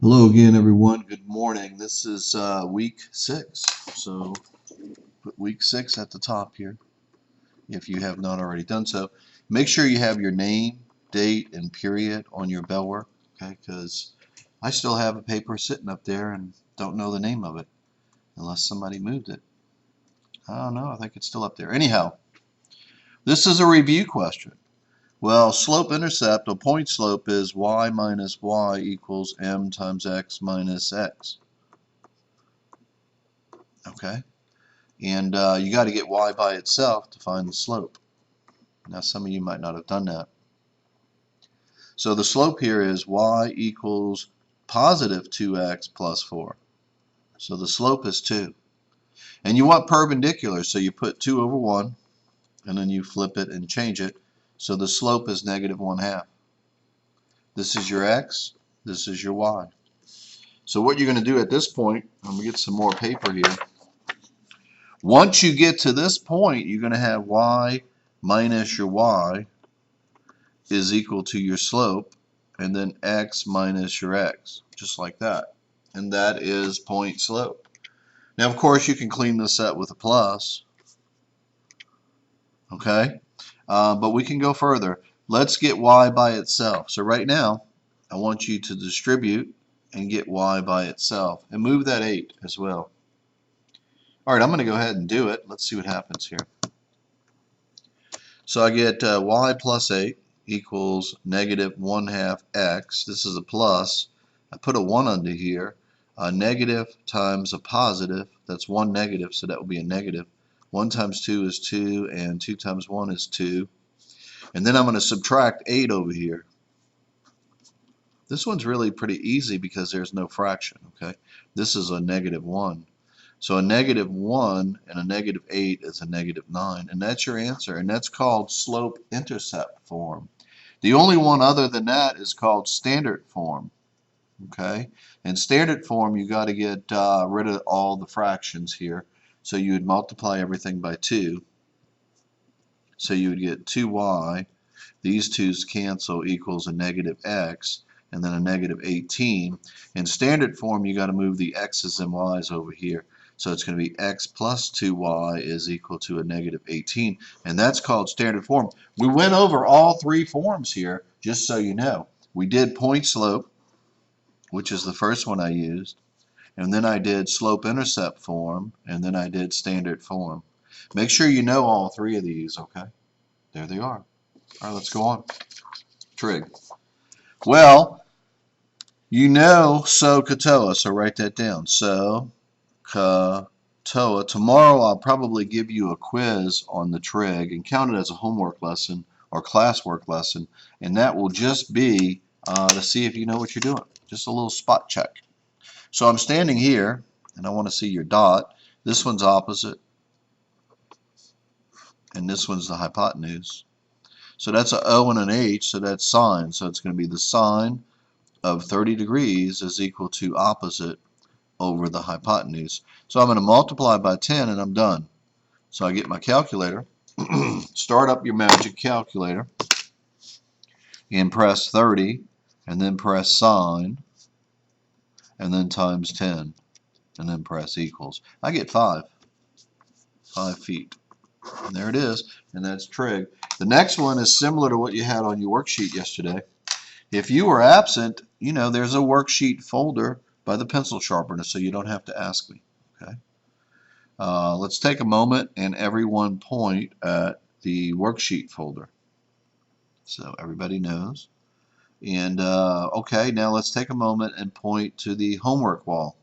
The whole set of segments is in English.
Hello again, everyone. Good morning. This is week 6. So put week 6 at the top here if you have not already done so. Make sure you have your name, date, and period on your bell work, okay? Because I still have a paper sitting up there and don't know the name of it unless somebody moved it. I don't know. I think it's still up there. Anyhow, this is a review question. Well, slope-intercept, a point slope is y minus y equals m times x minus x. Okay? And you got to get y by itself to find the slope. Now, some of you might not have done that. So the slope here is y equals positive 2x plus 4. So the slope is 2. And you want perpendicular, so you put 2 over 1, and then you flip it and change it. So the slope is negative 1/2. This is your x, this is your y. So what you're going to do at this point, I'm going to get some more paper here. Once you get to this point, you're going to have y minus your y is equal to your slope, and then x minus your x, just like that. And that is point slope. Now, of course, you can clean this up with a plus, okay? But we can go further. Let's get y by itself. So right now, I want you to distribute and get y by itself, and move that 8 as well. All right, I'm going to go ahead and do it. Let's see what happens here. So I get y plus 8 equals negative 1/2 x. This is a plus. I put a 1 under here. A negative times a positive, that's 1 negative, so that will be a negative. 1 times 2 is 2, and 2 times 1 is 2. And then I'm going to subtract 8 over here. This one's really pretty easy because there's no fraction, okay? This is a negative 1. So a negative 1 and a negative 8 is a negative 9. And that's your answer. And that's called slope-intercept form. The only one other than that is called standard form. Okay? In standard form, you got to get rid of all the fractions here. So you would multiply everything by 2. So you would get 2y. These 2's cancel equals a negative x. And then a negative 18. In standard form, you got to move the x's and y's over here. So it's going to be x plus 2y is equal to a negative 18. And that's called standard form. We went over all 3 forms here, just so you know. We did point slope, which is the first one I used. And then I did slope-intercept form. And then I did standard form. Make sure you know all 3 of these, okay? There they are. All right, let's go on. Trig. Well, you know SOHCAHTOA, so write that down. SOHCAHTOA. Tomorrow I'll probably give you a quiz on the trig and count it as a homework lesson or classwork lesson, and that will just be to see if you know what you're doing. Just a little spot check. So I'm standing here, and I want to see your dot. This one's opposite, and this one's the hypotenuse. So that's an O and an H, so that's sine. So it's going to be the sine of 30 degrees is equal to opposite over the hypotenuse. So I'm going to multiply by 10 and I'm done. So I get my calculator, start up your magic calculator, and press 30, and then press sine, and then times 10, and then press equals. I get 5 feet. And there it is, and that's trig. The next one is similar to what you had on your worksheet yesterday. If you were absent, you know, there's a worksheet folder by the pencil sharpener, so you don't have to ask me. Okay. Let's take a moment and everyone point at the worksheet folder, so everybody knows. And okay, now let's take a moment and point to the homework wall.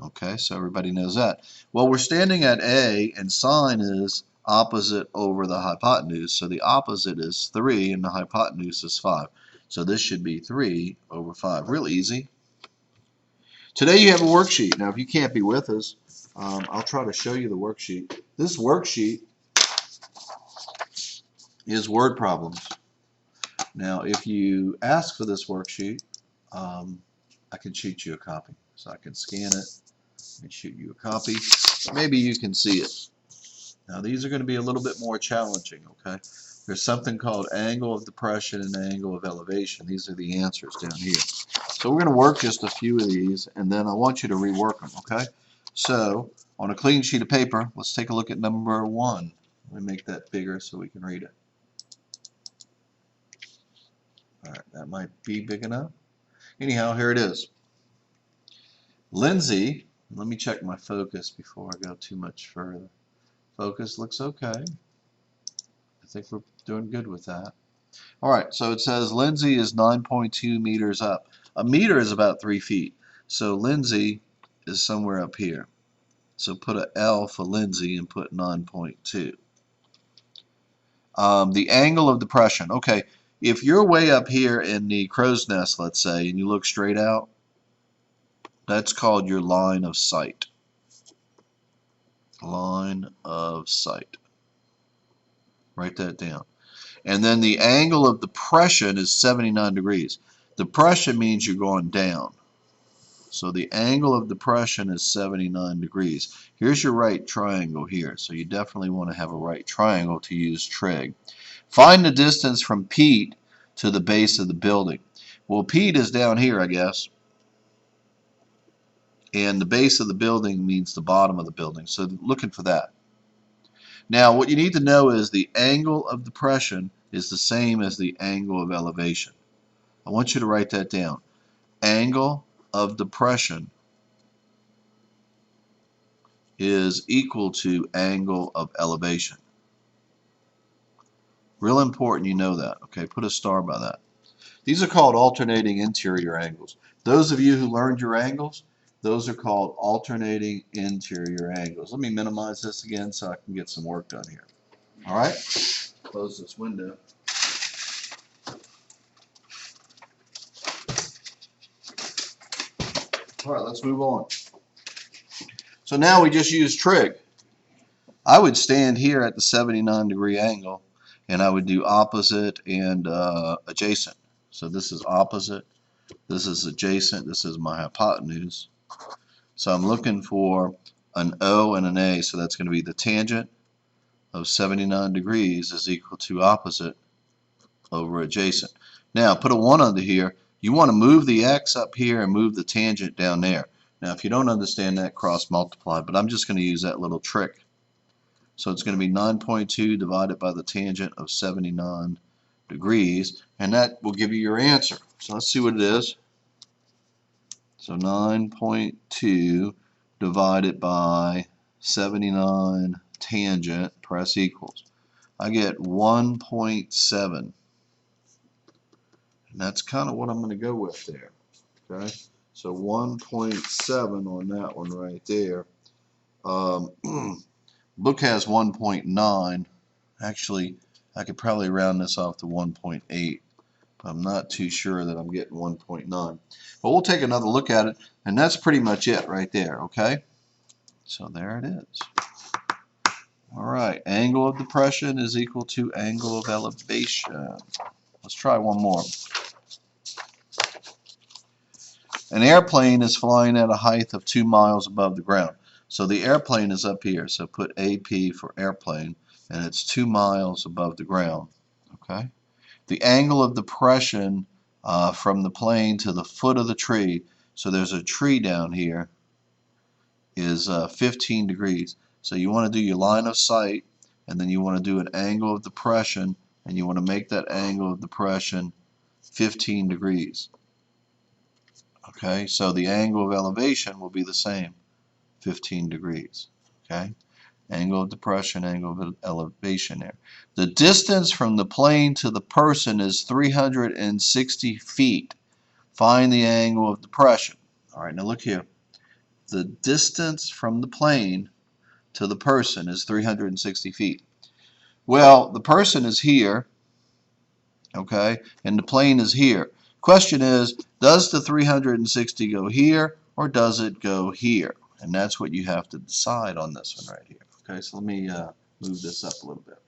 Okay, so everybody knows that. Well, we're standing at A, and sine is opposite over the hypotenuse, so the opposite is 3 and the hypotenuse is 5. So this should be 3 over 5. Real easy. Today you have a worksheet. Now if you can't be with us, I'll try to show you the worksheet. This worksheet is word problems. Now if you ask for this worksheet, I can shoot you a copy. So I can scan it and shoot you a copy. Maybe you can see it. Now these are going to be a little bit more challenging, okay? There's something called angle of depression and angle of elevation. These are the answers down here. So we're going to work just a few of these, and then I want you to rework them, okay? So on a clean sheet of paper, let's take a look at number 1. Let me make that bigger so we can read it. All right, that might be big enough. Anyhow, here it is. Lindsay, let me check my focus before I go too much further. Focus looks okay. I think we're doing good with that. All right, so it says Lindsay is 9.2 meters up. A meter is about 3 feet. So Lindsay is somewhere up here. So put a L for Lindsay and put 9.2. The angle of depression. Okay, if you're way up here in the crow's nest, let's say, and you look straight out, that's called your line of sight. Line of sight. Write that down. And then the angle of depression is 79 degrees. Depression means you're going down. So the angle of depression is 79 degrees. Here's your right triangle here. So you definitely want to have a right triangle to use trig. Find the distance from Pete to the base of the building. Well, Pete is down here, I guess. And the base of the building means the bottom of the building. So looking for that. Now, what you need to know is the angle of depression is the same as the angle of elevation. I want you to write that down. Angle of depression is equal to angle of elevation. Real important you know that. Okay, put a star by that. These are called alternating interior angles. Those of you who learned your angles, those are called alternating interior angles. Let me minimize this again so I can get some work done here. All right, close this window. All right, let's move on. So now we just use trig. I would stand here at the 79-degree angle, and I would do opposite and adjacent. So this is opposite, this is adjacent, this is my hypotenuse. So I'm looking for an O and an A, so that's going to be the tangent of 79 degrees is equal to opposite over adjacent. Now put a 1 under here. You want to move the x up here and move the tangent down there. Now if you don't understand that, cross multiply, but I'm just going to use that little trick. So it's going to be 9.2 divided by the tangent of 79 degrees, and that will give you your answer. So let's see what it is. So 9.2 divided by 79 tangent, press equals. I get 1.7. And that's kind of what I'm going to go with there. Okay, so 1.7 on that one right there. Book has 1.9. Actually, I could probably round this off to 1.8. I'm not too sure that I'm getting 1.9. But we'll take another look at it, and that's pretty much it right there, okay? So there it is. All right, angle of depression is equal to angle of elevation. Let's try one more. An airplane is flying at a height of 2 miles above the ground. So the airplane is up here, so put AP for airplane, and it's 2 miles above the ground, okay? The angle of depression from the plane to the foot of the tree, so there's a tree down here, is 15 degrees. So you want to do your line of sight, and then you want to do an angle of depression, and you want to make that angle of depression 15 degrees. Okay, so the angle of elevation will be the same, 15 degrees. Okay, angle of depression, angle of elevation there. The distance from the plane to the person is 360 feet. Find the angle of depression. All right, now look here. The distance from the plane to the person is 360 feet. Well, the person is here, okay, and the plane is here. Question is, does the 360 go here or does it go here? And that's what you have to decide on this one right here. Okay, so let me move this up a little bit.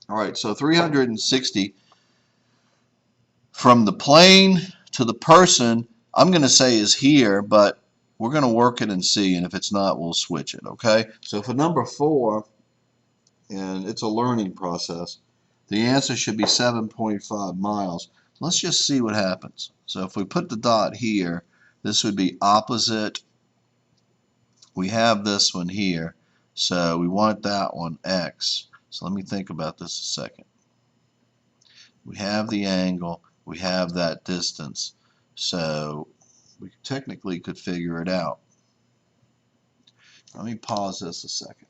All right, so 360 from the plane to the person, I'm going to say is here, but we're going to work it and see, and if it's not, we'll switch it, okay? So for number 4, and it's a learning process, the answer should be 7.5 miles. Let's just see what happens. So if we put the dot here, this would be opposite. We have this one here, so we want that one, x. So let me think about this a second. We have the angle, we have that distance, so we technically could figure it out. Let me pause this a second.